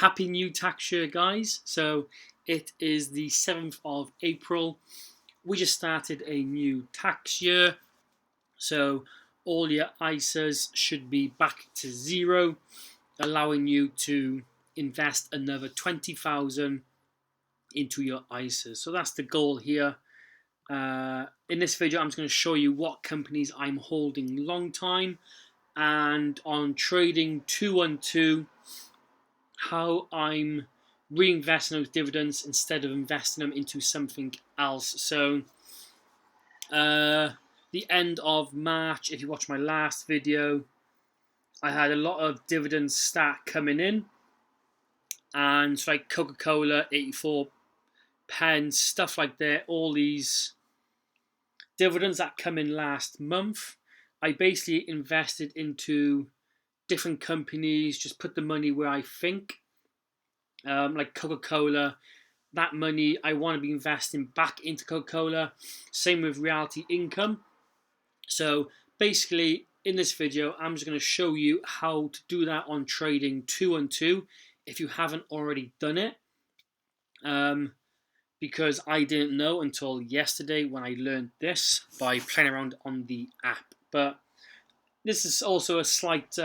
Happy new tax year, guys. So it is the 7th of April. We just started a new tax year. So all your ISAs should be back to zero, allowing you to invest another 20,000 into your ISAs. So that's the goal here. In this video, I'm just going to show you what companies I'm holding long time, and on trading 212, how I'm reinvesting those dividends instead of investing them into something else. So the end of March, if you watch my last video, I had a lot of dividends start coming in, and so like Coca-Cola 84 pence, stuff like that, all these dividends that come in last month, I basically invested into different companies, just put the money where I think. Like Coca-Cola, that money I want to be investing back into Coca-Cola. Same with reality income. So basically, in this video, I'm just going to show you how to do that on trading 212 if you haven't already done it. Because I didn't know until yesterday when I learned this by playing around on the app. But this is also a slight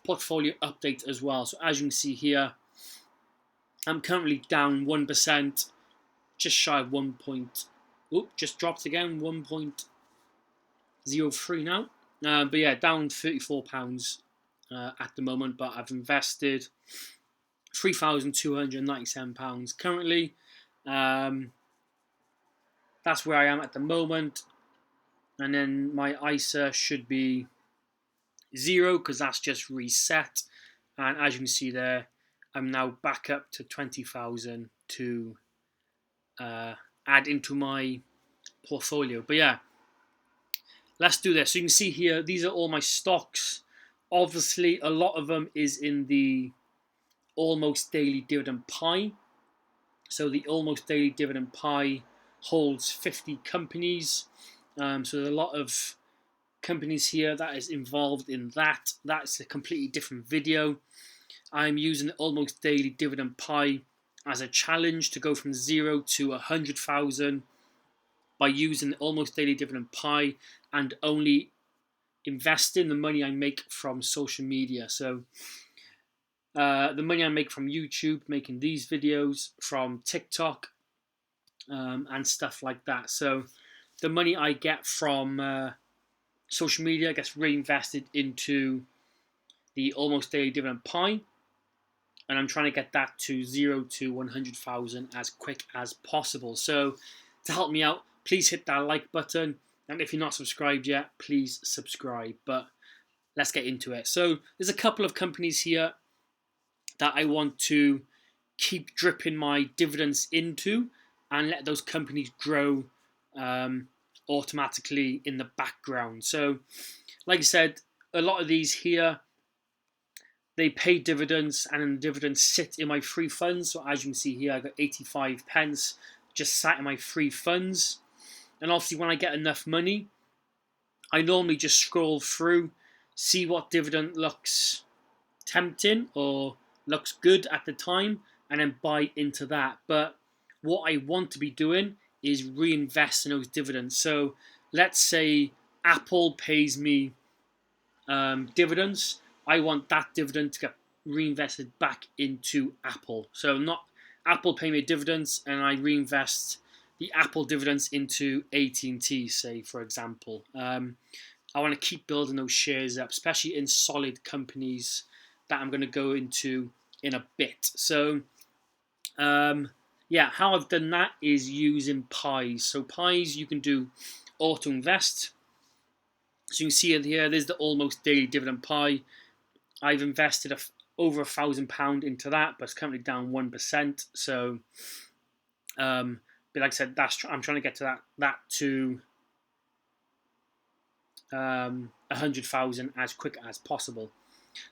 portfolio update as well. So as you can see here, I'm currently down 1%, just shy of 1 point. Oop, just dropped again, 1.03 now. But yeah, down £34 at the moment. But I've invested £3,297 currently. That's where I am at the moment. And then my ISA should be zero because that's just reset. And as you can see there, I'm now back up to 20,000 to add into my portfolio. But yeah, let's do this. So you can see here, these are all my stocks. Obviously, a lot of them is in the almost daily dividend pie. So the almost daily dividend pie holds 50 companies. So there's a lot of companies here that is involved in that. That's a completely different video. I'm using the almost daily dividend pie as a challenge to go from 0 to 100,000 by using the almost daily dividend pie and only investing the money I make from social media. So the money I make from YouTube, making these videos, from TikTok, and stuff like that. So the money I get from social media gets reinvested into the almost daily dividend pie, and I'm trying to get that to 0 to 100,000 as quick as possible. So to help me out, please hit that like button, and if you're not subscribed yet, please subscribe. But let's get into it. So there's a couple of companies here that I want to keep dripping my dividends into and let those companies grow automatically in the background. So like I said, a lot of these here, they pay dividends, and the dividends sit in my free funds. So as you can see here, I got 85 pence just sat in my free funds. And obviously when I get enough money, I normally just scroll through, see what dividend looks tempting or looks good at the time, and then buy into that. But what I want to be doing is reinvest in those dividends. So let's say Apple pays me dividends. I want that dividend to get reinvested back into Apple. So not Apple pay me dividends and I reinvest the Apple dividends into AT&T, say, for example. I want to keep building those shares up, especially in solid companies that I'm going to go into in a bit. So yeah, how I've done that is using pies. So pies, you can do auto invest. So you can see it here, there's the almost daily dividend pie. I've invested over £1,000 into that, but it's currently down 1%. So, but like I said, I'm trying to get to that to 100,000 as quick as possible.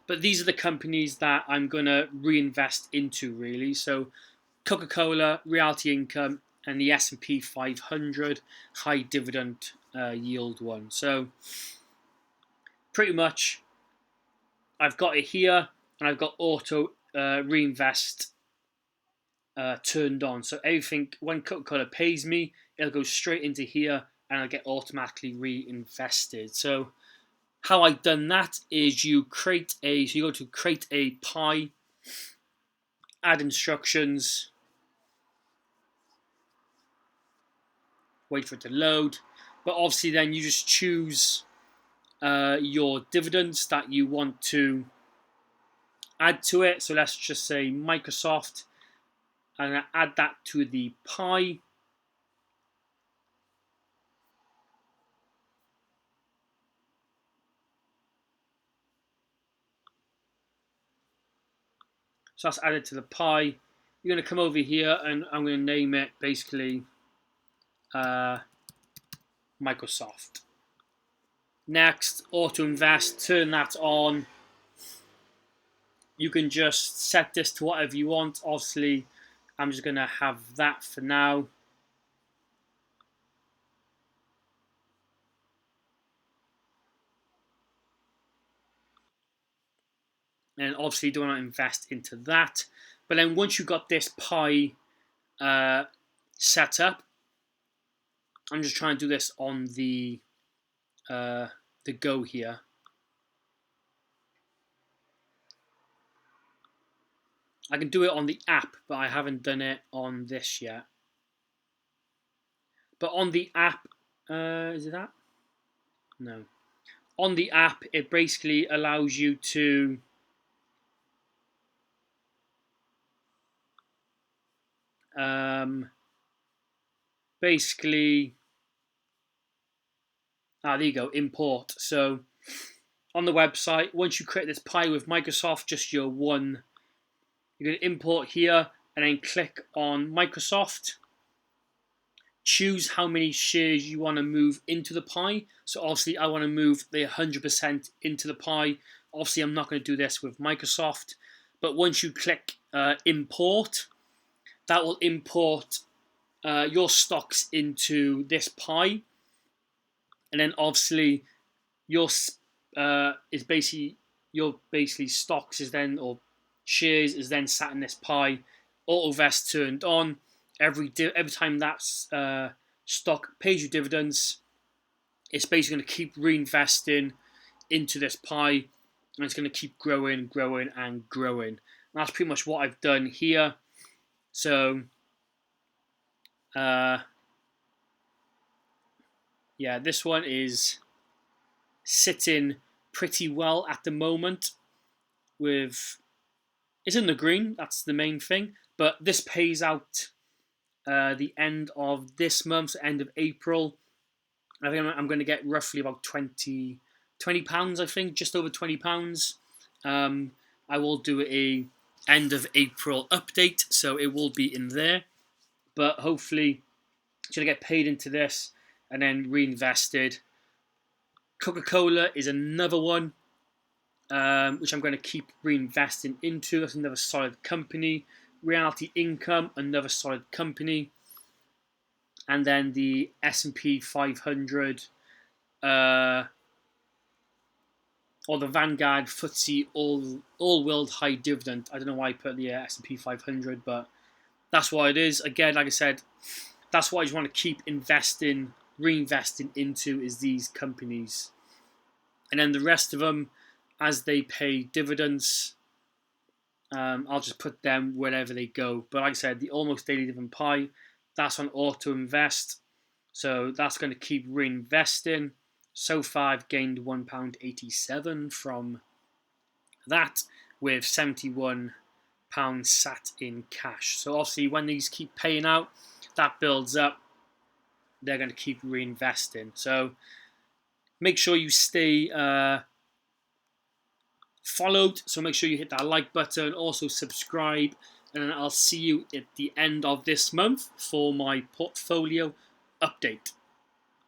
But these are the companies that I'm going to reinvest into, really. So Coca-Cola, Reality Income, and the S&P 500 high dividend yield one. So pretty much I've got it here, and I've got auto Reinvest turned on. So everything, when Coca-Cola pays me, it'll go straight into here and I'll get automatically reinvested. So how I've done that is you go to create a pie, add instructions, wait for it to load. But obviously then you just choose your dividends that you want to add to it. So let's just say Microsoft. I'm going to add that to the pie. So that's added to the pie. You're going to come over here and I'm going to name it basically Microsoft. Next, auto invest, turn that on. You can just set this to whatever you want. Obviously, I'm just going to have that for now. And obviously, don't want to invest into that. But then once you've got this pie set up, I'm just trying to do this on the go here. I can do it on the app, but I haven't done it on this yet. But on the app, is it that? No. On the app, it basically allows you to basically, there you go, import. So on the website, once you create this pie with Microsoft, just your one, you're going to import here and then click on Microsoft. Choose how many shares you want to move into the pie. So obviously I want to move the 100% into the pie. Obviously I'm not going to do this with Microsoft, but once you click import, that will import your stocks into this pie. And then obviously your stocks is then, or shares is then sat in this pie. Auto-vest turned on. Every time that stock pays you dividends, it's basically going to keep reinvesting into this pie, and it's going to keep growing, growing, and growing. And that's pretty much what I've done here. So, yeah, this one is sitting pretty well at the moment. It's in the green. That's the main thing. But this pays out the end of this month, end of April. I think I'm going to get roughly about £20, I think, just over £20. I will do a end of April update, so it will be in there. But hopefully, it's going to get paid into this and then reinvested. Coca-Cola is another one, which I'm going to keep reinvesting into. That's another solid company. Reality Income, another solid company. And then the S&P 500, or the Vanguard FTSE All World High Dividend. I don't know why I put the S&P 500, but that's what it is. Again, like I said, that's what I just want to keep reinvesting into, is these companies. And then the rest of them, as they pay dividends, I'll just put them wherever they go. But like I said, the almost daily dividend pie, that's on auto invest. So that's going to keep reinvesting. So far, I've gained £1.87 from that, with £71 sat in cash. So obviously, when these keep paying out, that builds up. They're going to keep reinvesting. So make sure you stay followed. So make sure you hit that like button. Also subscribe. And then I'll see you at the end of this month for my portfolio update.